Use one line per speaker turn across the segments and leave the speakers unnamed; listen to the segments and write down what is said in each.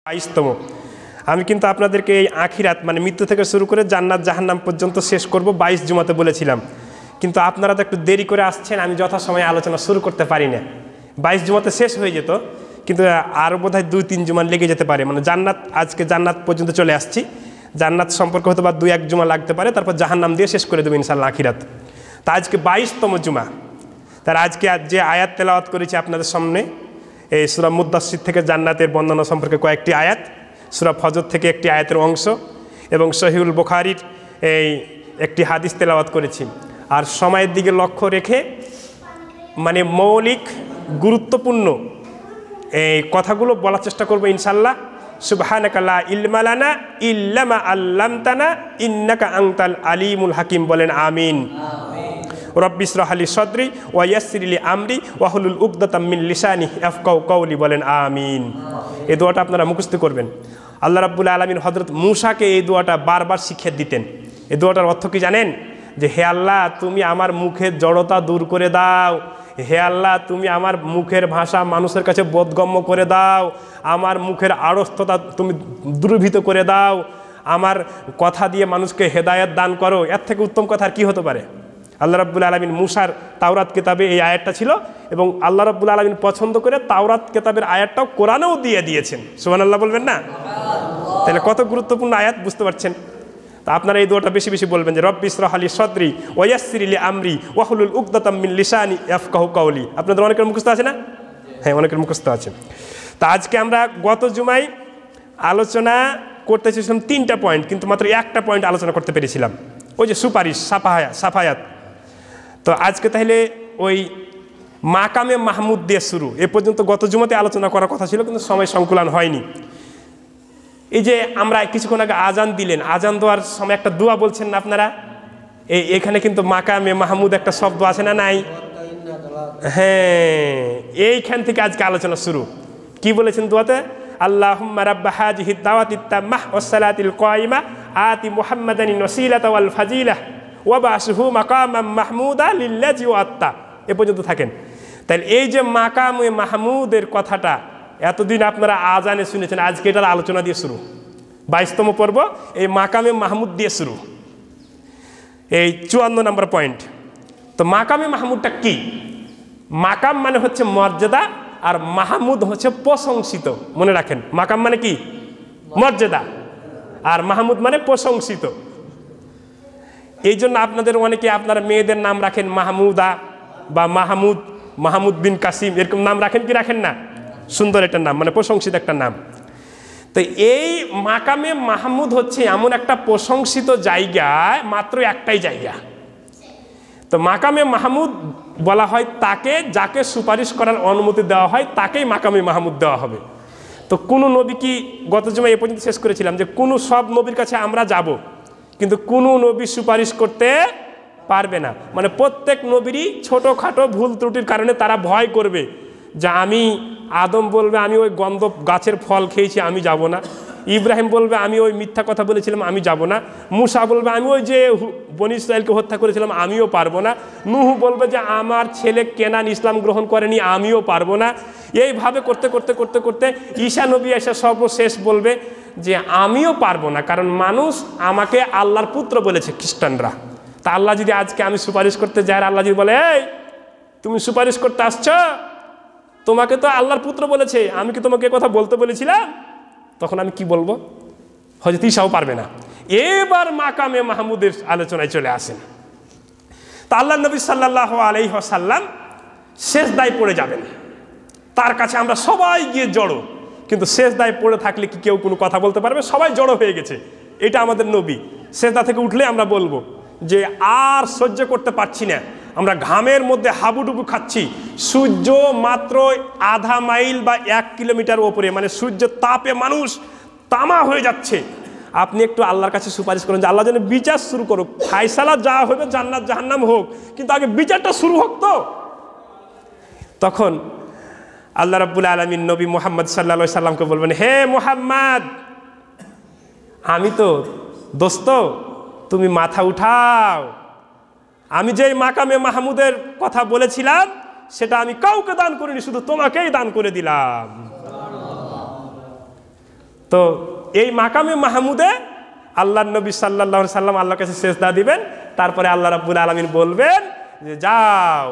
22তম। আমি কিন্তু আপনাদেরকে এই আখিরাত মানে মৃত্যু থেকে শুরু করে জান্নাত জাহান্নাম পর্যন্ত শেষ করব 22 জুমাতে বলেছিলাম, কিন্তু আপনারা তো একটু দেরি করে আসছেন, আমি যথাসময়ে আলোচনা শুরু করতে পারি না। 22 জুমাতে শেষ হয়ে যেত, কিন্তু আরও বোধহয় 2-3 জুমা লেগে যেতে পারে। মানে জান্নাত, আজকে জান্নাত পর্যন্ত চলে আসছি, জান্নাত সম্পর্কে হয়তো বা 2-1 জুমা লাগতে পারে, তারপর জাহান্নাম দিয়ে শেষ করে দেবো ইনশাআল্লাহ আখিরাত। তা আজকে 22তম জুমা, তার আজকে যে আয়াত তেলাওয়াত করেছি আপনাদের সামনে, এই সূরা মুদ্দাসসির থেকে জান্নাতের বর্ণনা সম্পর্কে কয়েকটি আয়াত, সূরা ফজর থেকে একটি আয়াতের অংশ, এবং সহিহুল বুখারীর এই একটি হাদিস তেলাওয়াত করেছি। আর সময়ের দিকে লক্ষ্য রেখে মানে মৌলিক গুরুত্বপূর্ণ এই কথাগুলো বলার চেষ্টা করবো ইনশাআল্লাহ। সুবহানাকা লা ইলমা লানা ইল্লা মা আল্লামতানা ইন্নাকা আনতাল আলিমুল হাকিম, বলেন আমিন। রব্বি ইশরাহ লি সদরি ওয়া ইয়াসসির লি আমরি ওয়াহলুল উকদাতাম মিন লিসানি ইয়াফকাহু কওলি, বলেন আমিন। এই দোয়াটা আপনারা মুখস্থ করবেন। আল্লাহ রাব্বুল আলামিন হযরত মূসাকে এই দোয়াটা বারবার শিখিয়ে দিতেন। এই দোয়াটার অর্থ কি জানেন? যে হে আল্লাহ, তুমি আমার মুখের জড়তা দূর করে দাও। হে আল্লাহ, তুমি আমার মুখের ভাষা মানুষের কাছে বোধগম্য করে দাও। আমার মুখের আড়স্ততা তুমি দূরীভূত করে দাও। আমার কথা দিয়ে মানুষকে হেদায়েত দান করো। এর থেকে উত্তম কথা আর কি হতে পারে? আল্লাহ রাব্বুল আলামিন মূসার তাওরাত কিতাবে এই আয়াতটা ছিল, এবং আল্লাহ রাব্বুল আলামিন পছন্দ করে তাওরাত কিতাবের আয়াতটাও কোরআনেও দিয়ে দিয়েছেন। সুবহানাল্লাহ বলবেন না? তাহলে কত গুরুত্বপূর্ণ আয়াত, বুঝতে পারছেন? তা আপনারা এই দোয়াটা বেশি বেশি বলবেন যে রব্বি ইশরাহ লি সদরি ওয়া ইয়াসসির লি আমরি ওয়াহলুল উকদাতাম মিন লিসানি ইয়াফকাহু কওলি। আপনাদের অনেকের মুখস্থ আছে না? হ্যাঁ, অনেকের মুখস্থ আছে। তা আজকে আমরা গত জুমায় আলোচনা করতে চেয়েছিলাম 3টা পয়েন্ট, কিন্তু মাত্র একটা পয়েন্ট আলোচনা করতে পেরেছিলাম, ওই যে সুপারিশ, সাফায়াত। তো আজকে তাহলে ওই মাকামে মাহমুদ দিয়ে শুরু। এ পর্যন্ত গত জুমাতে আলোচনা করার কথা ছিল, কিন্তু সময় সংকুলান হয়নি। এই যে আমরা কিছুক্ষণ আগে আজান দিলেন, আজান দেওয়ার সময় একটা দোয়া বলছেন না আপনারা? এখানে কিন্তু মাকামে মাহমুদ একটা শব্দ আছে না নাই? হ্যাঁ, এইখান থেকে আজকে আলোচনা শুরু। কি বলেছেন দোয়াতে? আল্লাহুম্মা রাব্বা হাযিহিদ দাওয়াতিত তাম্মাহ ওয়াস সালাতিল কায়িমা আতি মুহাম্মাদানিল ওয়াসিলাতা ওয়াল ফাজিলাহ ওয়া বাসহু মাকামাম মাহমুদা লিল্লাযি ওয়াত্তা। এ পর্যন্ত থাকেন। তাহলে এই যে মাকামে মাহমুদের কথাটা এতদিন আপনারা আজানে শুনেছেন, আজকে এটার আলোচনা দিয়ে শুরু। 22তম পর্ব এই মাকামে মাহমুদ দিয়ে শুরু, এই 54 নম্বর পয়েন্ট। তো মাকামে মাহমুদটা কি? মাকাম মানে হচ্ছে মর্যাদা, আর মাহমুদ হচ্ছে প্রশংসিত। মনে রাখেন, মাকাম মানে কি? মর্যাদা, আর মাহমুদ মানে প্রশংসিত। এই জন্য আপনাদের অনেকে আপনারা মেয়েদের নাম রাখেন মাহমুদা বা মাহমুদ বিন কাসিম, এরকম নাম রাখেন কি রাখেন না? সুন্দর একটা নাম, মানে প্রশংসিত একটা নাম। তো এই মাকামে মাহমুদ হচ্ছে এমন একটা প্রশংসিত জায়গায়, মাত্র একটাই জায়গা। তো মাকামে মাহমুদ বলা হয় তাকে, যাকে সুপারিশ করার অনুমতি দেওয়া হয় তাকেই মাকামে মাহমুদ দেওয়া হবে। তো কোনো নবী কি, গত জুমায় এ পর্যন্ত শেষ করেছিলাম যে সব নবীর কাছে আমরা যাব, কিন্তু কোনো নবী সুপারিশ করতে পারবে না। মানে প্রত্যেক নবীরই ছোটোখাটো ভুল ত্রুটির কারণে তারা ভয় করবে যে আদম বলবে আমি ওই গন্ধ গাছের ফল খেয়েছি, আমি যাব না। ইব্রাহিম বলবে আমি ওই মিথ্যা কথা বলেছিলাম, আমি যাব না। মুসা বলবে আমি ওই যে বনী ইসরাইলকে হত্যা করেছিলাম, আমিও পারবো না। নূহ বলবে যে আমার ছেলে কেনান ইসলাম গ্রহণ করেনি, আমিও পারবো না। এইভাবে করতে করতে করতে করতে ঈসা নবী এসে সর্বশেষ বলবে যে আমিও পারবো না, কারণ মানুষ আমাকে আল্লাহর পুত্র বলেছে, খ্রিস্টানরা। তা আল্লাহ যদি আজকে আমি সুপারিশ করতে যাই, আর আল্লাহ যদি বলে এই তুমি সুপারিশ করতে আসছ, তোমাকে তো আল্লাহর পুত্র বলেছে, আমি কি তোমাকে কথা বলতে বলেছিলাম? তখন আমি কি বলবো? হযরত ঈসাও পারবে না। এবার মাকামে মাহমুদের আলোচনায় চলে আসেন। তা আল্লাহ নবী সাল্লাল্লাহু আলাইহি ওয়াসাল্লাম সেজদায় পড়ে যাবেন, তার কাছে আমরা সবাই গিয়ে জড়ো। কিন্তু সেজদায় পড়ে থাকলে কি কেউ কোনো কথা বলতে পারবে? সবাই জড়ো হয়ে গেছে। এটা আমাদের নবী। সেজদা থেকে উঠলে আমরা বলবো যে আর সহ্য করতে পারছি না, আমরা ঘামের মধ্যে হাবুডুবু খাচ্ছি। সূর্য মাত্র আধা মাইল বা 1 কিলোমিটার ওপরে, মানে সূর্যের তাপে মানুষ তামা হয়ে যাচ্ছে। আপনি একটু আল্লাহর কাছে সুপারিশ করেন যে আল্লাহ যেন বিচার শুরু করুক, ফায়সালা যা হবে জান্নাত জাহান্নাম হোক, কিন্তু আগে বিচারটা শুরু হোক। তো তখন আল্লাহ রাব্বুল আলামিন নবী মুহাম্মদ সাল্লাল্লাহু আলাইহি সাল্লামকে বলবেন, হে মুহাম্মদ, আমি তো দোস্ত, তুমি মাথা উঠাও। আমি যেই মাকামে মাহমুদের কথা বলেছিলাম সেটা আমি কাউকে দান করিনি, শুধু তোমাকেই দান করে দিলাম। তো এই মাকামে মাহমুদে আল্লাহ নবী সাল্লাল্লাহু আলাইহি সাল্লাম আল্লাহর কাছে সিজদা দিবেন, তারপরে আল্লাহ রাব্বুল আলামিন বলবেন যে যাও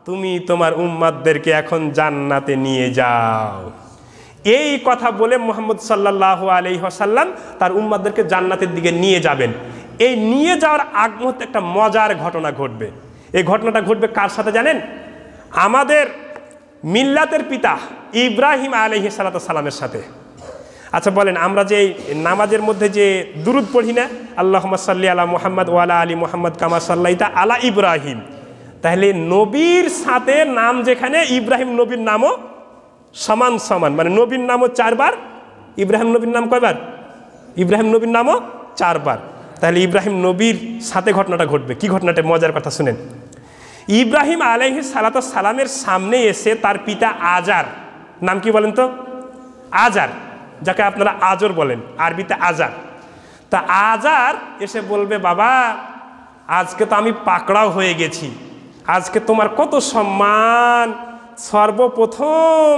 তুমি তোমার উম্মতদেরকে এখন জান্নাতে নিয়ে যাও। এই কথা বলে মুহাম্মদ সাল্লাল্লাহু আলাইহি ওয়াসাল্লাম তার উম্মতদেরকে জান্নাতের দিকে নিয়ে যাবেন। এই নিয়ে যাওয়ার আগ মুহূর্তে একটা মজার ঘটনা ঘটবে। এই ঘটনাটা ঘটবে কার সাথে জানেন? আমাদের মিল্লাতের পিতা ইব্রাহিম আলাইহিস সালামের সাথে। আচ্ছা বলেন, আমরা যে নামাজের মধ্যে যে দুরুদ পড়ি না, আল্লাহুম্মা সাল্লি আলা মুহাম্মদ ওয়া আলা আলি মুহাম্মদ কামা সাল্লাইতা আলা ইব্রাহিম, তাহলে নবীর সাথে নাম যেখানে, ইব্রাহিম নবীর নামও সমান সমান, মানে নবীর নামও 4 বার, ইব্রাহিম নবীর নাম কয়বার? ইব্রাহিম নবীর নামও 4 বার। তাহলে ইব্রাহিম নবীর সাথে ঘটনাটা ঘটবে। কি ঘটনাটা? মজার কথা শুনেন। ইব্রাহিম আলাইহিস সালামের সামনে এসে তার পিতা আজার, নাম কি বলেন তো? আজার, যাকে আপনারা আজর বলেন, আরবিতে আজার। তা আজার এসে বলবে, বাবা আজকে তো আমি পাকড়াও হয়ে গেছি, আজকে তোমার কত সম্মান, সর্বপ্রথম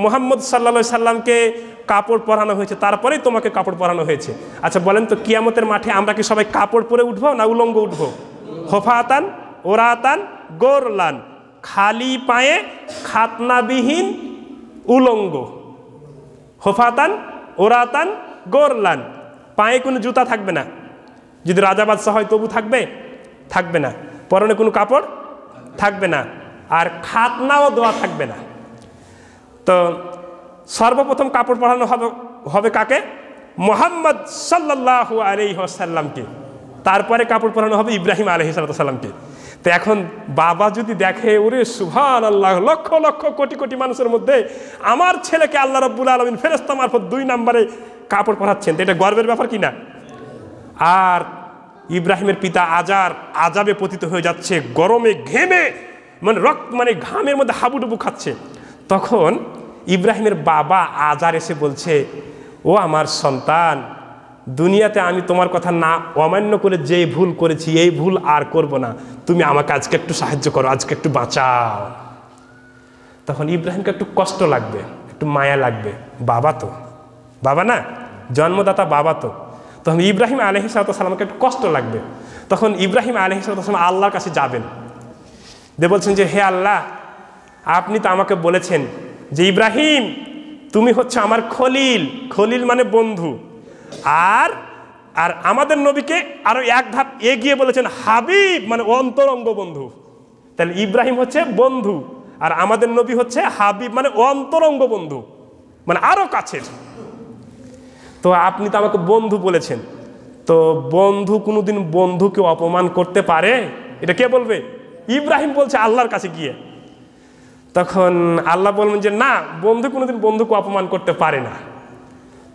মুহাম্মদ সাল্লাল্লাহু আলাইহি সাল্লামকে কাপড় পরানো হয়েছে, তারপরেই তোমাকে কাপড় পরানো হয়েছে। আচ্ছা বলেন তো, কিয়ামতের মাঠে আমরা কি সবাই কাপড় পরে উঠবো না উলঙ্গ উঠবো? হোফাতান ওরাতান গোরলান, খালি পায়ে খাতনাবিহীন উলঙ্গ। হোফাতান ওরাতান গোরলান, পায়ে কোনো জুতা থাকবে না। যদি রাজা বাদশাহ হয় তবু থাকবে? থাকবে না। পরনে কোনো কাপড় থাকবে না, আর খাতনাও দেওয়া থাকবে না। তো সর্বপ্রথম কাপড় পরানো হবে কাকে? মুহাম্মদ সাল্লাল্লাহু আলাইহি ওয়াসাল্লামকে। তারপরে কাপড় পরানো হবে ইব্রাহিম আলাইহিস সালামকে। তো এখন বাবা যদি দেখে, ওরে সুবহানাল্লাহ, লক্ষ লক্ষ কোটি কোটি মানুষের মধ্যে আমার ছেলেকে আল্লাহ রাব্বুল আলামিন ফেরেশতা মারফত 2 নম্বরে কাপড় পরাচ্ছেন, তো এটা গর্বের ব্যাপার কি না? আর ইব্রাহিমের পিতা আজার আজাবে পতিত হয়ে যাচ্ছে, গরমে ঘেমে মানে ঘামের মধ্যে হাবুডুবু খাচ্ছে। তখন ইব্রাহিমের বাবা আজার এসে বলছে, ও আমার সন্তান, দুনিয়াতে আমি তোমার কথা না অমান্য করে যে ভুল করেছি, এই ভুল আর করব না, তুমি আমাকে আজকে একটু সাহায্য করো, আজকে একটু বাঁচাও। তখন ইব্রাহিমকে একটু কষ্ট লাগবে, একটু মায়া লাগবে, বাবা তো, বাবা না, জন্মদাতা বাবা তো। তখন ইব্রাহিম আলাইহিস সালামকে একটু কষ্ট লাগবে। তখন ইব্রাহিম আলাইহিস সালাম আল্লাহর কাছে যাবেন, যে বলছেন যে হে আল্লাহ, আপনি তো আমাকে বলেছেন যে ইব্রাহিম তুমি হচ্ছে আমার খলিল, খলিল মানে বন্ধু, আর আর আমাদের নবীকে আরো এক ধাপ এগিয়ে বলেছেন হাবিব, মানে অন্তরঙ্গ বন্ধু। তাহলে ইব্রাহিম হচ্ছে বন্ধু, আর আমাদের নবী হচ্ছে হাবিব, মানে অন্তরঙ্গ বন্ধু, মানে আরো কাছের। তো আপনি তো আমাকে বন্ধু বলেছেন, তো বন্ধু কোনোদিন বন্ধুকে অপমান করতে পারে? এটা কে বলবে? ইব্রাহিম বলছে আল্লাহর কাছে গিয়ে। তখন আল্লাহ বলবেন যে না, বন্ধু কোনোদিন বন্ধুকে অপমান করতে পারে না।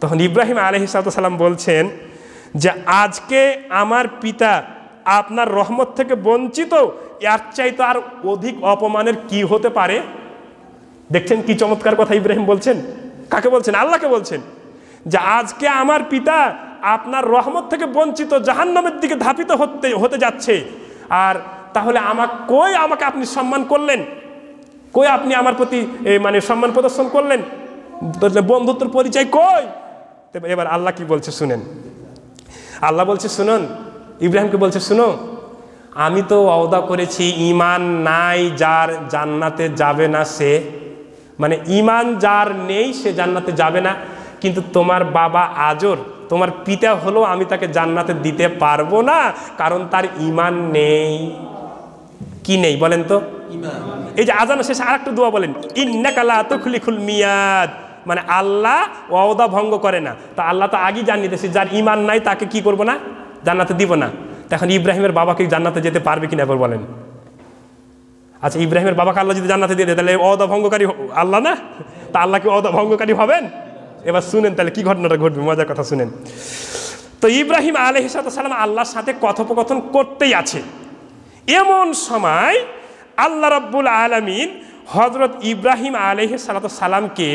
তখন ইব্রাহিম আলাইহিস সালাম বলছেন যে আজকে আমার পিতা আপনার রহমত থেকে বঞ্চিত, এর চাইতে আর অধিক অপমানের কি হতে পারে? দেখছেন কি চমৎকার কথা ইব্রাহিম বলছেন। কাকে বলছেন? আল্লাহকে বলছেন যে আজকে আমার পিতা আপনার রহমত থেকে বঞ্চিত, জাহান্নামের দিকে ধাপিত হতে যাচ্ছে, আর তাহলে আমাকে আপনি সম্মান করলেন, কই আপনি আমার প্রতি মানে সম্মান প্রদর্শন করলেন, বন্ধুত্বের পরিচয় কই? এবার আল্লাহ কি বলছে শুনেন। আল্লাহ বলছে শুনুন, ইব্রাহিমকে বলছে শুনো, আমি তো ওয়াদা করেছি ঈমান নাই যার জান্নাতে যাবে না সে, মানে ঈমান যার নেই সে জান্নাতে যাবে না, কিন্তু তোমার বাবা আজর, তোমার পিতা হলো, আমি তাকে জান্নাতে দিতে পারবো না, কারণ তার ঈমান নেই। কি নেই বলেন তো? ঈমান। এই যে আজান শেষে আরেকটা দোয়া বলেন, ইন্নাকা লা তুখলিফুল মিয়াদ, মানে আল্লাহ ওয়াদা ভঙ্গ করে না। তা আল্লাহ তো আগেই জানিয়ে দিয়েছে যার ঈমান নাই তাকে কি করবো না, জান্নাতে দিব না। তখন ইব্রাহিমের বাবাকে জান্নাতে যেতে পারবে কিনা এবার বলেন? আচ্ছা, ইব্রাহিমের বাবাকে আল্লাহ যদি জান্নাতে দিয়ে দেয়, তাহলে ওয়াদা ভঙ্গকারী আল্লাহ না? তা আল্লাহ কি ওয়াদা ভঙ্গকারী হবেন? এবার শুনেন তাহলে কি ঘটনাটা ঘটবে, মজার কথা শুনেন। তো ইব্রাহিম আলাইহিস সালাম আল্লাহর সাথে কথোপকথন করতেই আছে, এমন সময় আল্লাহ রাব্বুল আলামিন হযরত ইব্রাহিম আলাইহিস সালামকে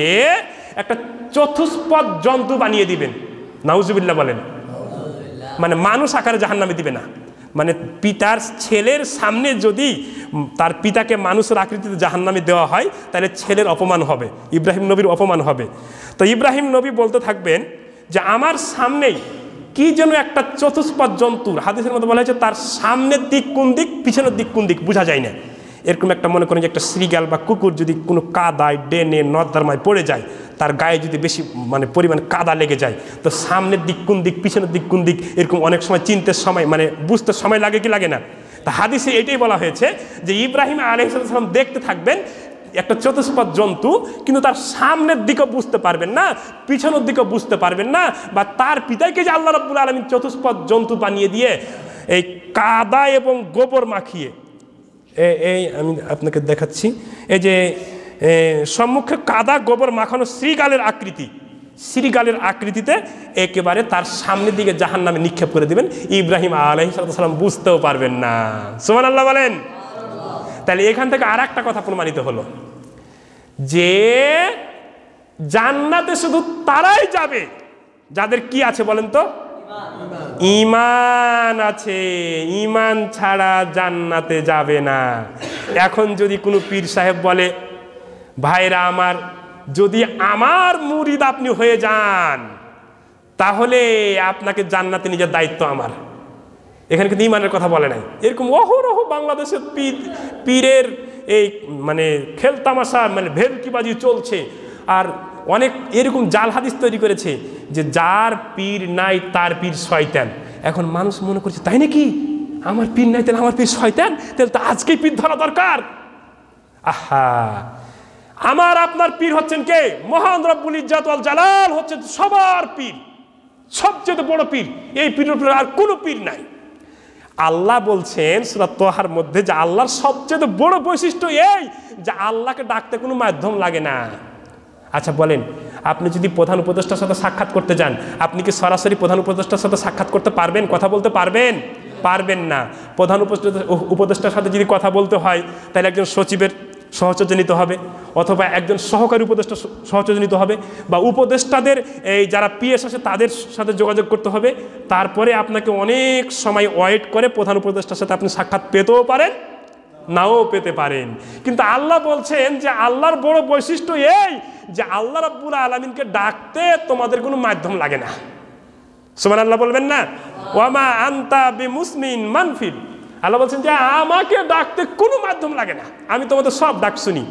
একটা চতুষ্পদ জন্তু বানিয়ে দিবেন। নাউজুবিল্লাহ বলেন। মানে মানুষ আকারে জাহান্নামে দিবে না, মানে পিতার ছেলের সামনে যদি তার পিতাকে মানুষের আকৃতিতে জাহান্নামে দেওয়া হয়, তাহলে ছেলের অপমান হবে, ইব্রাহিম নবীর অপমান হবে। তো ইব্রাহিম নবী বলতে থাকবেন যে আমার সামনেই কি যেন একটা চতুষ্পদ জন্তুর, হাদিসের মধ্যে বলা হয়েছে তার সামনের দিক কোন দিক পিছনের দিক কোন দিক বোঝা যায় না, এরকম একটা মনে করেন যে একটা শ্রীগাল বা কুকুর যদি কোনো কাদায় ডেনে নর্দমায় পড়ে যায়, তার গায়ে যদি বেশি মানে পরিমাণ কাদা লেগে যায়, তো সামনের দিক কোন দিক পিছনের দিক কোন দিক এরকম অনেক সময় চিনতে সময় মানে বুঝতে সময় লাগে কি লাগে না। তা হাদিসে এটাই বলা হয়েছে যে ইব্রাহিম আলাইহিস সালাম দেখতে থাকবেন একটা চতুষ্পদ জন্তু, কিন্তু তার সামনের দিকে বুঝতে পারবেন না, পিছনের দিকে বুঝতে পারবেন না, বা তার পিতাকে যে আল্লাহ রাব্বুল আলামিন চতুষ্পদ জন্তু বানিয়ে দিয়ে এই কাদা এবং গোবর মাখিয়ে, এই আমি আপনাকে দেখাচ্ছি, এই যে সম্মুখে কাদা গোবর মাখানো শ্রীগালের আকৃতি, শ্রীগালের আকৃতিতে একেবারে তার সামনের দিকে জাহান্নামে নিক্ষেপ করে দিবেন, ইব্রাহিম আলাইহিস সালাম বুঝতেও পারবেন না। সুবহানাল্লাহ বলেন। তাহলে এখান থেকে আর একটা কথা প্রমাণিত হলো যে জান্নাতে শুধু তারাই যাবে যাদের কি আছে বলেন তো, ঈমান আছে, ঈমান ছাড়া জান্নাতে যাবে না। এখন যদি কোনো পীর সাহেব বলে ভাইরা আমার, যদি আমার মুরিদ আপনি হয়ে যান তাহলে আপনাকে জান্নাতে নিজের দায়িত্ব আমার, এখানে কিন্তু ঈমানের কথা বলে নাই। এরকম অহরহ বাংলাদেশের পীরের এই মানে খেলতামাশা মানে ভেলকিবাজি চলছে, আর অনেক এরকম জাল হাদিস তৈরি করেছে যে যার পীর নাই তার পীর শয়তান। এখন মানুষ মনে করছে তাই নাকি, আমার পীর নাই তাহলে আমার পীর শয়তান, তাহলে তো আজকেই পীর ধরা দরকার। আহা, আমার আপনার পীর হচ্ছেন কে? মহান রব্বুল ইজ্জত ওয়াল জালাল হচ্ছেন সবার পীর, সবচেয়ে বড় পীর, এই পীরের উপরে আর কোনো পীর নাই। আল্লাহ বলছেন সূরা তাহার মধ্যে যে আল্লাহর সবচেয়ে বড় বৈশিষ্ট্য এই যে আল্লাহকে ডাকতে কোনো মাধ্যম লাগে না। আচ্ছা বলেন, আপনি যদি প্রধান উপদেষ্টার সাথে সাক্ষাৎ করতে যান, আপনি কি সরাসরি প্রধান উপদেষ্টার সাথে সাক্ষাৎ করতে পারবেন, কথা বলতে পারবেন? পারবেন না। প্রধান উপদেষ্টার সাথে যদি কথা বলতে হয় তাহলে একজন সচিবের সহযোগিতা নিতে হবে, অথবা একজন সহকারী উপদেষ্টা সহযোগিতা নিতে হবে, বা উপদেষ্টাদের এই যারা পিএস আছে তাদের সাথে যোগাযোগ করতে হবে। তারপরে আপনাকে অনেক সময় ওয়েট করে প্রধান উপদেষ্টার সাথে আপনি সাক্ষাৎ পেতেও পারেন, নাও পেতে পারেন। কিন্তু আল্লাহ বলছেন যে আল্লাহর বড় বৈশিষ্ট্য এই যে আল্লাহ রাব্বুল আলামিনকে ডাকতে তোমাদের কোনো মাধ্যম লাগে না। সুবহানাল্লাহ বলবেন না? ওয়ামা আনতা বিমুসমিন মানফিল, আল্লাহ বলছেন যে আমাকে ডাকতে কোনো মাধ্যম লাগে না, আমি তোমাদের সব ডাক শুনি।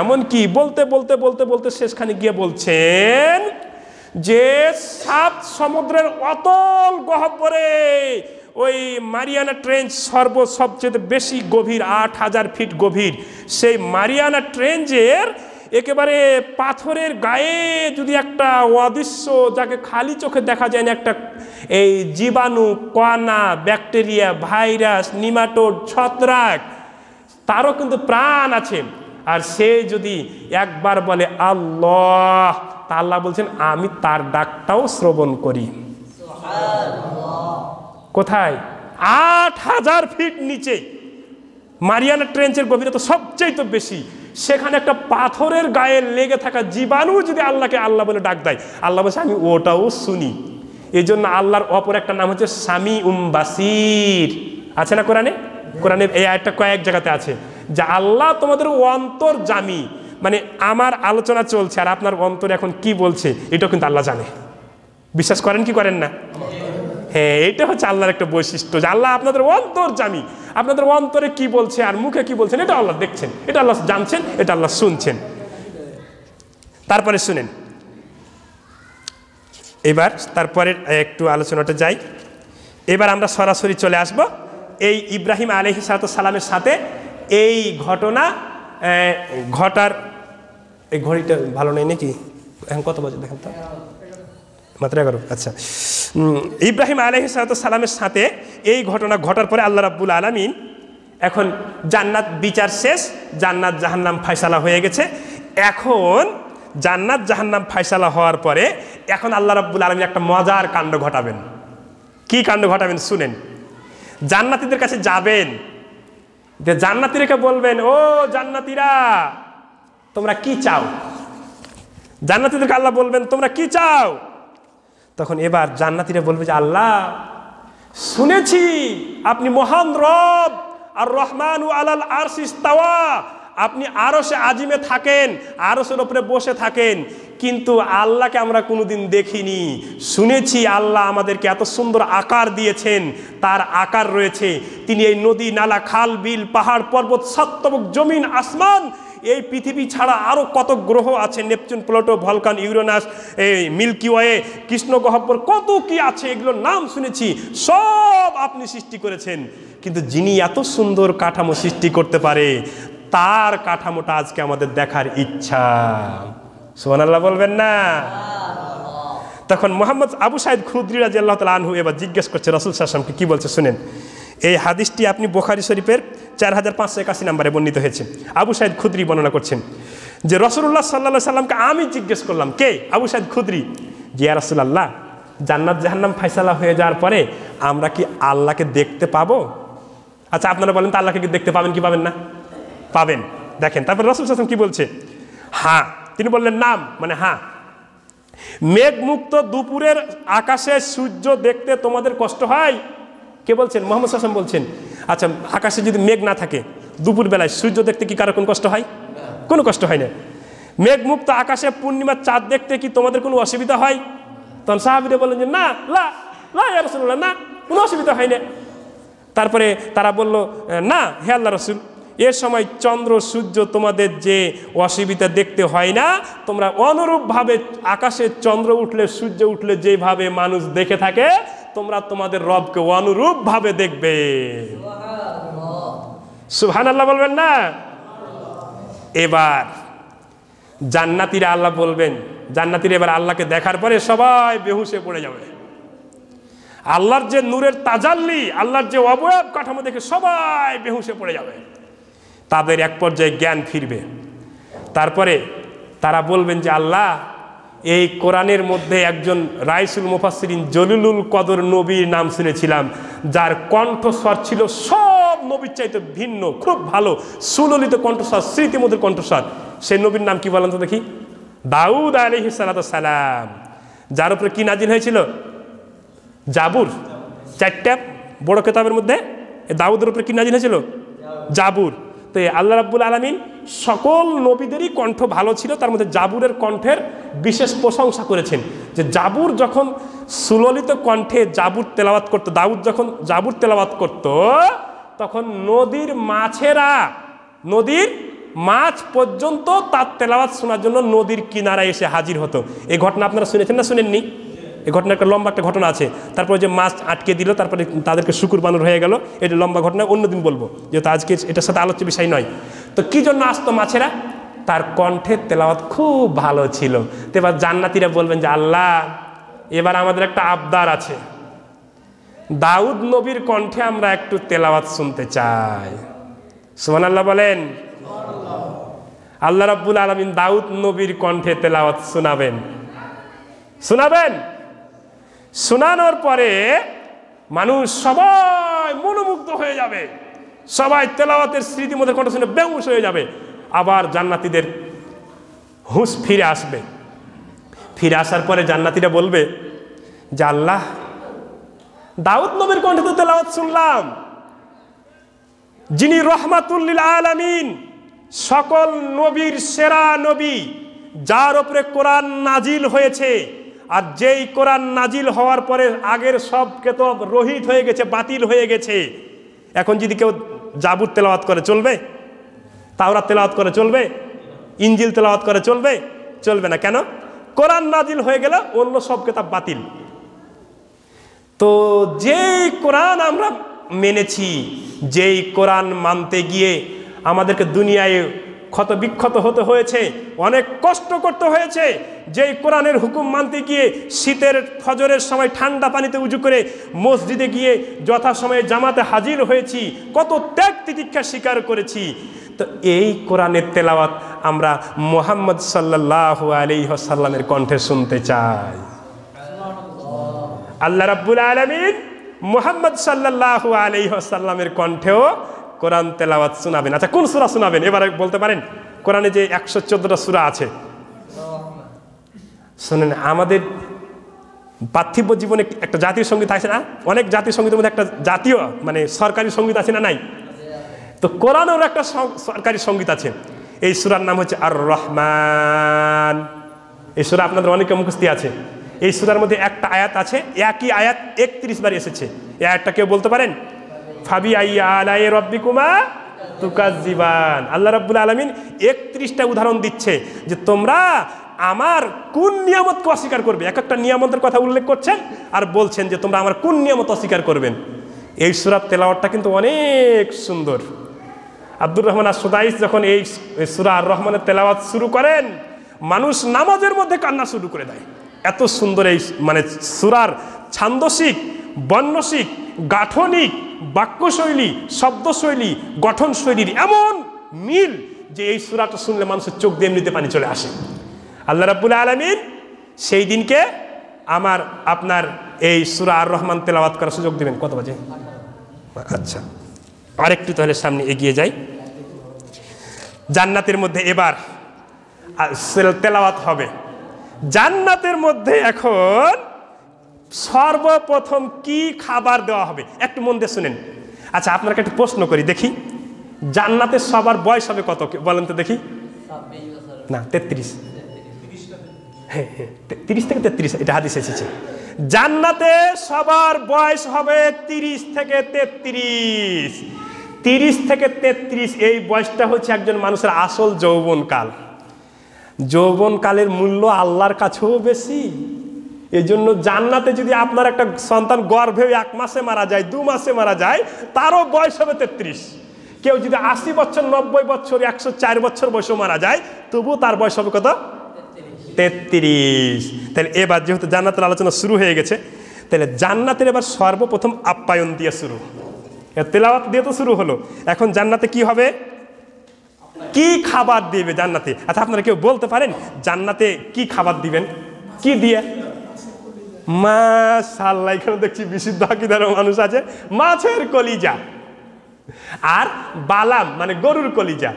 এমনকি বলতে বলতে বলতে বলতে শেষখানে গিয়ে বলছেন যে 7 সমুদ্রের অতল গহ্বরে ওই মারিয়ানা ট্রেঞ্চ সবচেয়ে বেশি গভীর, 8000 ফিট গভীর। সেই মারিয়ানা ট্রেঞ্চের একেবারে পাথরের গায়ে যদি একটা অদৃশ্য, যাকে খালি চোখে দেখা যায় না, একটা এই জীবাণু, কণা, ব্যাকটেরিয়া, ভাইরাস, নিমাটোড, ছত্রাক, তারও কিন্তু প্রাণ আছে। আর সে যদি একবার বলে আল্লাহ, তা আল্লাহ বলছেন আমি তার ডাকটাও শ্রবণ করি। কোথায়? 8000 ফিট নিচে মারিয়ানা ট্রেঞ্চের গভীরতা সবচেয়ে তো বেশি, সেখানে একটা পাথরের গায়ে লেগে থাকা জীবাণু যদি আল্লাহকে আল্লাহ বলে ডাক দেয়, আল্লাহ বলছে আমি ওটাও শুনি। এই জন্য আল্লাহর অপর একটা নাম হচ্ছে সামিউম বাসির, আছে না কোরআনে? কোরআনে এই আয়াতটা কয়েক জায়গাতে আছে যে আল্লাহ তোমাদের অন্তর্যামী, মানে আমার আলোচনা চলছে আর আপনার অন্তরে এখন কি বলছে এটাও কিন্তু আল্লাহ জানে। বিশ্বাস করেন কি করেন না? হ্যাঁ, এটা হচ্ছে আল্লাহর একটা বৈশিষ্ট্য যে আল্লাহ আপনাদের অন্তর্যামী, আপনাদের অন্তরে কি বলছে আর মুখে কি বলছেন এটা আল্লাহ দেখছেন, এটা আল্লাহ জানছেন, এটা আল্লাহ শুনছেন। তারপরে শুনেন, এবার তারপরে একটু আলোচনাটা যাই। এবার আমরা সরাসরি চলে আসব এই ইব্রাহিম আলাইহিস সালামের সাথে এই ঘটনা ঘটার। এই ঘড়িটা ভালো নেই নাকি? এখন কত বাজে দেখেন তো, মাত্র 11। আচ্ছা, ইব্রাহিম আলাইহিস সালামের সাথে এই ঘটনা ঘটার পরে আল্লাহ রাব্বুল আলামিন এখন জান্নাত বিচার শেষ, জান্নাত জাহান্নাম ফয়সালা হয়ে গেছে। এখন জান্নাত জাহান্নাম ফয়সালা হওয়ার পরে এখন আল্লাহ রাব্বুল আলামিন একটা মজার কাণ্ড ঘটাবেন। কি কাণ্ড ঘটাবেন শুনেন। জান্নাতীদের কাছে যাবেন, যে জান্নাতীদেরকে বলবেন ও জান্নাতীরা তোমরা কি চাও। জান্নাতীদেরকে আল্লাহ বলবেন তোমরা কি চাও। তখন এবার জান্নাতীরা বলবে যে আল্লাহ শুনেছি আপনি মহান রব, আর রহমানু আলাল আরশি ইস্তাওয়া, আপনি আরশে আজিমে থাকেন, আরশের উপরে বসে থাকেন, কিন্তু আল্লাহকে আমরা কোনোদিন দেখিনি। শুনেছি আল্লাহ আমাদেরকে এত সুন্দর আকার দিয়েছেন, তার আকার রয়েছে। তিনি এই নদী, নালা, খাল, বিল, পাহাড়, পর্বত, সাতবক, জমিন, আসমান, এই পৃথিবী ছাড়া আরও কত গ্রহ আছে, নেপচুন, প্লুটো, ভলকান, ইউরেনাস, এই মিল্কি ওয়ে, কৃষ্ণ গহ্বর, কত কি আছে, এগুলোর নাম শুনেছি। সব আপনি সৃষ্টি করেছেন, কিন্তু যিনি এত সুন্দর কাঠামো সৃষ্টি করতে পারে, তার কাঠামোটা আজকে আমাদের দেখার ইচ্ছা। সুবহানাল্লাহ বলবেন না? তখন মোহাম্মদ আবু সাঈদ খুদরি রাদিয়াল্লাহু তাআলা আনহু এবার জিজ্ঞেস করছে রাসূল সাল্লাল্লাহু আলাইহি ওয়াসাল্লামকে, কি বলছে শুনেন। এই হাদিসটি আপনি বুখারী শরীফের 4581 নম্বরে বর্ণিত হয়েছে। আবু সাঈদ খুদরি বর্ণনা করছেন যে রাসূলুল্লাহ সাল্লাল্লাহু আলাইহি সাল্লামকে আমি জিজ্ঞেস করলাম, কে? আবু সাঈদ খুদরি, যে ইয়া রাসূলুল্লাহ, জান্নাত জাহান্নাম ফয়সালা হয়ে যাওয়ার পরে আমরা কি আল্লাহকে দেখতে পাবো? আচ্ছা আপনারা বলেন তো, আল্লাহকে কি দেখতে পাবেন কি পাবেন না? পাবেন। দেখেন তারপর রাসূল সাল্লাল্লাহু আলাইহি ওয়াসাল্লাম কি বলছে, হ্যাঁ। তিনি বললেন নাম, মানে হ্যাঁ। মেঘমুক্ত দুপুরের আকাশে সূর্য দেখতে তোমাদের কষ্ট হয়? কে বলছেন? মুহাম্মদ সাল্লাল্লাহু আলাইহি ওয়াসাল্লাম বলছেন। আচ্ছা, আকাশে যদি মেঘ না থাকে, দুপুর বেলায় সূর্য দেখতে কি কারো কোনো কষ্ট হয়? কোনো কষ্ট হয় না। মেঘমুক্ত আকাশে পূর্ণিমার চাঁদ দেখতে কি তোমাদের কোনো অসুবিধা হয়? তখন সাহাবীরা বললেন যে না, লা লা ইয়া রাসূলুল্লাহ, না, কোনো অসুবিধা হয় না। তারপরে তারা বলল, না হে আল্লাহর রাসূল, এ সময় চন্দ্র সূর্য তোমাদের যে অসুবিধা দেখতে হয় না, তোমরা অনুরূপভাবে আকাশে চন্দ্র উঠলে, সূর্য উঠলে যেভাবে মানুষ দেখে থাকে, তোমরা তোমাদের রবকে অনুরূপভাবে দেখবে। সুবহানাল্লাহ বলবেন না? এবার জান্নাতীরা আল্লাহ বলবেন, জান্নাতীরা এবার আল্লাহকে দেখার পরে সবাই বেহুশে পড়ে যাবে। আল্লাহর যে নূরের তাজাল্লি, আল্লাহর যে অবয়ব কাঠামো দেখে সবাই বেহুশে পড়ে যাবে। তাদের এক পর্যায়ে জ্ঞান ফিরবে। তারপরে তারা বলবেন যে আল্লাহ, এই কোরআনের মধ্যে একজন রাইসুল মুফাসসিরিন জলিলুল কদর নবীর নাম শুনেছিলাম, যার কণ্ঠস্বর ছিল সব নবীর চাইতে ভিন্ন, খুব ভালো সুললিত কণ্ঠস্বর, স্মৃতিমধুর কণ্ঠস্বর। সেই নবীর নাম কি বলেন তো দেখি? দাউদ আলাইহিস সালাম। যার উপরে কি নাজিল হয়েছিল? জাবুর। 4টা বড় কিতাবের মধ্যে দাউদের উপরে কি নাজিল হয়েছিল? জাবুর। তো আল্লাহ রাব্বুল আলামিন সকল নবীদেরই কণ্ঠ ভালো ছিল, তার মধ্যে জাবুরের কণ্ঠের বিশেষ প্রশংসা করেছেন। যে জাবুর যখন সুললিত কণ্ঠে জাবুর তেলাওয়াত করত, দাউদ যখন জাবুর তেলাওয়াত করত, তখন নদীর মাছেরা, নদীর মাছ পর্যন্ত তার তেলাওয়াত শোনার জন্য নদীর কিনারায় এসে হাজির হতো। এই ঘটনা আপনারা শুনেছেন না শুনেননি? এই ঘটনা একটা লম্বা একটা ঘটনা আছে। তারপরে যে মাছ আটকে দিল, তারপরে তাদেরকে শুকুর বানর হয়ে গেল, এটা লম্বা ঘটনা, অন্যদিন বলবো, যেহেতু আজকে এটার সাথে আলোচ্য বিষয় নয়। তো কি জন্য আসতো মাছেরা? তার কণ্ঠের তেলাওয়াত খুব ভালো ছিল। তো এবার জান্নাতীরা বলবেন যে আল্লাহ, এবার আমাদের একটা আবদার আছে, দাউদ নবীর কণ্ঠে আমরা একটু তেলাওয়াত শুনতে চাই। সুবহানাল্লাহ বলেন। আল্লাহ রাব্বুল আলামিন দাউদ নবীর কণ্ঠে তেলাওয়াত শোনাবেন। শোনানোর পরে মানুষ সবাই মনোমুগ্ধ হয়ে যাবে, সবাই তেলাওয়াতের স্মৃতির মধ্যে কণ্ঠ শুনে বেহুশ হয়ে যাবে। আবার জান্নাতীদের হুঁশ ফিরে আসবে। ফিরে আসার পরে জান্নাতীরা বলবে যে আল্লাহ, দাউদ নবীর কণ্ঠে তো তেলাওয়াত শুনলাম, যিনি রহমাতুল লিল আলামিন, সকল নবীর সেরা নবী, যার উপরে কোরআন নাজিল হয়েছে, আর যেই কোরআন নাজিল হওয়ার পরে আগের সব কিতাব রহিত হয়ে গেছে, বাতিল হয়ে গেছে। এখন যদি কেউ জাবুর তেলাওয়াত করে চলবে? তাওরাত তেলাওয়াত করে চলবে? ইনজিল তেলাওয়াত করে চলবে? চলবে না। কেন? কোরআন নাজিল হয়ে গেলে অন্য সব কিতাব বাতিল। তো যেই কোরআন আমরা মেনেছি, যেই কোরআন মানতে গিয়ে আমাদেরকে দুনিয়ায় ক্ষত বিক্ষত হতে হয়েছে, অনেক কষ্ট করতে হয়েছে, যেই কোরআনের হুকুম মানতে গিয়ে শীতের ফজরের সময় ঠান্ডা পানিতে উজু করে মসজিদে গিয়ে যথাসময়ে জামাতে হাজির হয়েছি, কত ত্যাগ তিতিক্ষা স্বীকার করেছি, তো এই কোরআনের তেলাওয়াত আমরা মুহাম্মদ সাল্লাল্লাহু আলাইহি ওয়াসাল্লামের কণ্ঠে শুনতে চাই। আল্লাহ রাব্বুল আলামিন মুহাম্মদ সাল্লাল্লাহু আলাইহি ওয়াসাল্লামের কণ্ঠেও কোরআন তেলাওয়াত শোনাবেন। আচ্ছা, কোন সূরা শোনাবেন এবারে বলতে পারেন? কোরআনে যে 114টা সূরা আছে, শোনেন, আমাদের পার্থিব জীবনে একটা জাতীয় সঙ্গীত আছে না? অনেক জাতীয় সঙ্গীতের মধ্যে একটা জাতীয় মানে সরকারি সঙ্গীত আছে না? নাই? তো কোরআনের একটা সরকারি সঙ্গীত আছে, এই সূরার নাম হচ্ছে আর রহমান। এই সূরা আপনাদের অনেকে মুখস্থি আছে। এই সূরার মধ্যে একটা আয়াত আছে, একই আয়াত 31 বার এসেছে। এই আয়াতটা কেউ বলতে পারেন? ফাবি আইয়া আলাই রব্বিকুমা তুকাজ্জিবান। আল্লাহ রাব্বুল আলামিন 31টা উদাহরণ দিচ্ছে যে তোমরা আমার কোন নিয়ামতকে অস্বীকার করবে। এক একটা নিয়ামতের কথা উল্লেখ করছেন আর বলছেন যে তোমরা আমার কোন নিয়ামত অস্বীকার করবেন। এই সূরার তেলাওয়াতটা কিন্তু অনেক সুন্দর। আব্দুর রহমান আস-সুদাইস যখন এই সূরা আর রহমানের তেলাওয়াত শুরু করেন, মানুষ নামাজের মধ্যে কান্না শুরু করে দেয়। এত সুন্দর এই মানে সূরার ছান্দসিক, বর্ণসিক, গাঠনিক, বাক্যশৈলী, শব্দশৈলী, গঠনশৈলীর এমন মিল যে এই সূরাটা শুনলে মানুষের চোখ দিয়ে এমনিতে পানি চলে আসে। আল্লাহ রাব্বুল আলামিন সেই দিনকে আমার আপনার এই সূরা আর রহমান তেলাওয়াত করার সুযোগ দেবেন। কত বাজে? আচ্ছা, আরেকটু তাহলে সামনে এগিয়ে যাই। জান্নাতের মধ্যে এবার তেলাওয়াত হবে। জান্নাতের মধ্যে এখন সর্বপ্রথম কি খাবার দেওয়া হবে একটু মন দিয়ে শুনেন। আচ্ছা, আপনাকে একটা প্রশ্ন করি দেখি, জান্নাতে সবার বয়স হবে কত বলেন তো দেখি? না, 33। হ্যাঁ, 30 থেকে 33, এটা হাদিসে এসেছে। জান্নাতে সবার বয়স হবে 30 থেকে 33। 30 থেকে 33 এই বয়সটা হচ্ছে একজন মানুষের আসল যৌবনকাল। যৌবনকালের মূল্য আল্লাহর কাছেও বেশি। এই জন্য জান্নাতে যদি আপনার একটা সন্তান গর্ভে 1 মাসে মারা যায়, 2 মাসে মারা যায়, তারও বয়স হবে 33। কেউ যদি 80 বছর, 90 বছর, 104 বছর বয়সে মারা যায়, তবুও তার বয়স হবে কত? 33। তাহলে এবার যেহেতু জান্নাতের আলোচনা শুরু হয়ে গেছে, তাহলে জান্নাতের এবার সর্বপ্রথম আপ্যায়ন দিয়ে শুরু। তেলাওয়াত দিয়ে তো শুরু হলো, এখন জান্নাতে কি হবে, কি খাবার দিবে জান্নাতে? আচ্ছা, আপনারা কেউ বলতে পারেন জান্নাতে কি খাবার দিবেন? কি দিয়ে? মাশাআল্লাহ, এখানে দেখছি বিশুদ্ধ আকীদার মানুষ আছে। মাছের কলিজা আর বালাম মানে গরুর কলিজা।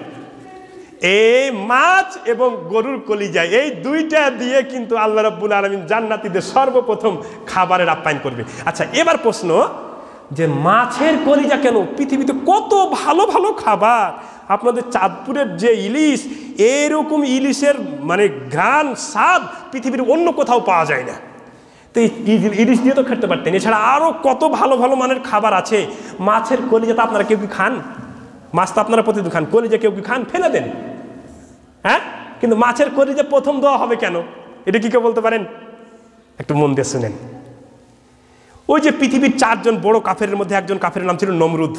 এই মাছ এবং গরুর কলিজা, এই দুইটা দিয়ে কিন্তু আল্লাহ রাব্বুল আলামিন জান্নাতীদের সর্বপ্রথম খাবারের আপ্যায়ন করবে। আচ্ছা, এবার প্রশ্ন যে মাছের কলিজা কেন? পৃথিবীতে কত ভালো ভালো খাবার। আপনাদের চাঁদপুরের যে ইলিশ, এরকম ইলিশের মানে ঘ্রাণ, স্বাদ পৃথিবীর অন্য কোথাও পাওয়া যায় না। তো ইলিশ দিয়ে তো খেতে পারতেন। এছাড়া আরও কত ভালো ভালো মানের খাবার আছে। মাছের কলিজা তো আপনারা কেউ কি খান? মাছ তো আপনারা প্রতিদিন খান, কলিজা কেউ কি খান? ফেলে দেন। হ্যাঁ, কিন্তু মাছের কলিজা প্রথম দেওয়া হবে কেন? এটা কি কেউ বলতে পারেন? একটু মন দিয়ে শুনেন। ওই যে পৃথিবীর 4 জন বড় কাফেরের মধ্যে একজন কাফেরের নাম ছিল নমরুদ।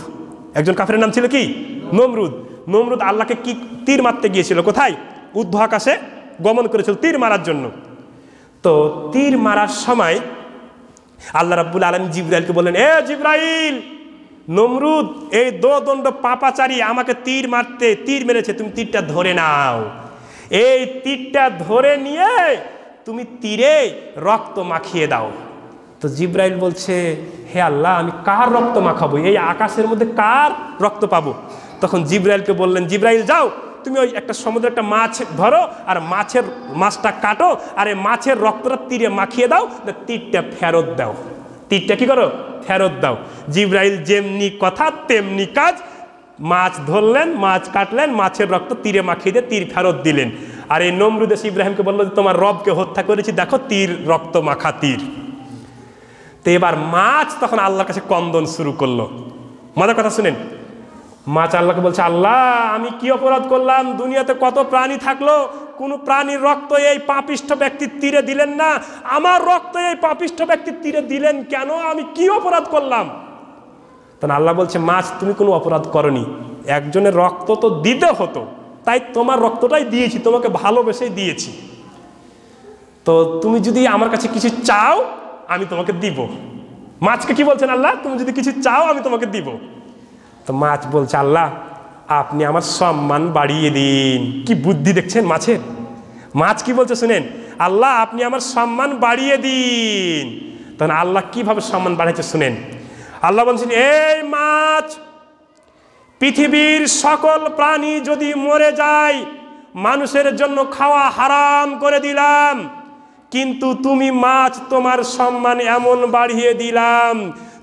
একজন কাফেরের নাম ছিল কি? নমরুদ। নমরুদ আল্লাহকে কি তীর মারতে গিয়েছিল? কোথায়? ঊর্ধ্ব আকাশে গমন করেছিল তীর মারার জন্য। তো তীর মারার সময় আল্লাহ রাব্বুল আলামিন জিবরাইলকে বললেন, এ জিবরাইল, নমরুদ এই দোদণ্ড পাপাচারী আমাকে তীর মারতে তীর মেরেছে, তুমি তীরটা ধরে নাও। এই তীরটা ধরে নিয়ে তুমি তীরে রক্ত মাখিয়ে দাও। তো জিবরাইল বলছে, হে আল্লাহ, আমি কার রক্ত মাখাবো? এই আকাশের মধ্যে কার রক্ত পাবো? তখন জিবরাইলকে বললেন, জিবরাইল যাও, তুমি ওই একটা সমুদ্রে একটা মাছ ধরো আর মাছটা কাটো আর এই মাছের রক্তটা তীরে মাখিয়ে দাও, তীরটা ফেরত দাও। তীরটা কি করো? ফেরত দাও। জিবরাইল যেমনি কথা তেমনি কাজ। মাছ ধরলেন, মাছ কাটলেন, মাছের রক্ত তীরে মাখিয়ে দিয়ে তীর ফেরত দিলেন। আর এই নমরুদ এসে ইব্রাহিমকে বললো যে তোমার রবকে হত্যা করেছি, দেখো তীর, রক্ত মাখা তীর। তো এবার মাছ তখন আল্লাহর কাছে কন্দন শুরু করলো। মজার কথা শুনেন, মাছ আল্লাহকে বলছে, আল্লাহ আমি কি অপরাধ করলাম? দুনিয়াতে কত প্রাণী থাকলো, কোন প্রাণীর রক্ত এই পাপিষ্ঠ ব্যক্তির তীরে দিলেন না, আমার রক্ত এই পাপিষ্ঠ ব্যক্তির তীরে দিলেন কেন? আমি কি অপরাধ করলাম? তখন আল্লাহ বলছে, মাছ তুমি কোনো অপরাধ করনি, একজনের রক্ত তো দিতে হতো, তাই তোমার রক্তটাই দিয়েছি, তোমাকে ভালোবেসেই দিয়েছি। তো তুমি যদি আমার কাছে কিছু চাও আমি তোমাকে দিব। মাছকে কি বলছেন আল্লাহ? তুমি যদি কিছু চাও আমি তোমাকে দিব। তো মাছ বলছে, আল্লাহ আপনি আমার সম্মান বাড়িয়ে দিন। কি বুদ্ধি দেখছেন মাছের? মাছ কি বলছে শুনেন, আল্লাহ আপনি আমার সম্মান বাড়িয়ে দিন। তখন আল্লাহ কিভাবে সম্মান বাড়াইছে শুনেন। আল্লাহ বলছেন, এই মাছ, পৃথিবীর সকল প্রাণী যদি মরে যায়, মানুষের জন্য খাওয়া হারাম করে দিলাম, কিন্তু তুমি মাছ তোমার সম্মান এমন বাড়িয়ে দিলাম,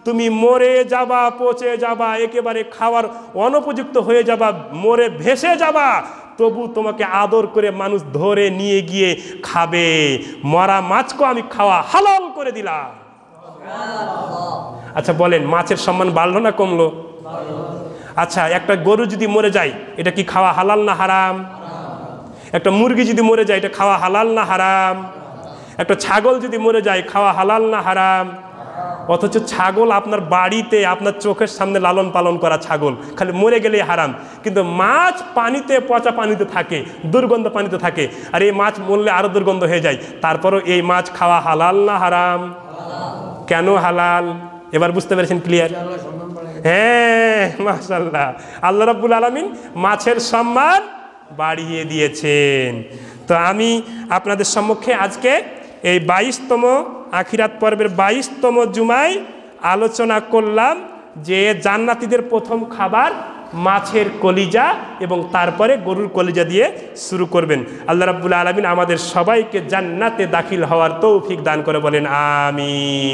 তুমি মরে যাবা, পচে যাবা, একেবারে খাওয়ার অনুপযুক্ত হয়ে যাবা, মরে ভেসে যাবা, তবু তোমাকে আদর করে মানুষ ধরে নিয়ে গিয়ে খাবে। মরা মাছকে আমি খাওয়া হালাল করে দিলাম। আচ্ছা বলেন, মাছের সম্মান বাড়লো না কমলো? আচ্ছা, একটা গরু যদি মরে যায়, এটা কি খাওয়া হালাল না হারাম? একটা মুরগি যদি মরে যায়, এটা খাওয়া হালাল না হারাম? একটা ছাগল যদি মরে যায়, খাওয়া হালাল না হারাম? অথচ ছাগল আপনার বাড়িতে, আপনার চোখের সামনে লালন পালন করা ছাগল, খালি মরে গেলেই হারাম। কিন্তু মাছ পানিতে, পচা পানিতে থাকে, দুর্গন্ধ পানিতে থাকে, আর এই মাছ মরলে আরো দুর্গন্ধ হয়ে যায়। তারপরও এই মাছ খাওয়া হালাল না হারাম? কেন হালাল? এবার বুঝতে পেরেছেন? ক্লিয়ার? হ্যাঁ, মাশাআল্লাহ, আল্লাহ রাব্বুল আলামিন মাছের সম্মান বাড়িয়ে দিয়েছেন। তো আমি আপনাদের সম্মুখে আজকে এই 22তম আখিরাত পর্বের 22তম জুমায় আলোচনা করলাম যে জান্নাতীদের প্রথম খাবার মাছের কলিজা এবং তারপরে গরুর কলিজা দিয়ে শুরু করবেন। আল্লাহ রাব্বুল আলামিন আমাদের সবাইকে জান্নাতে দাখিল হওয়ার তৌফিক দান করে, বলেন আমিন।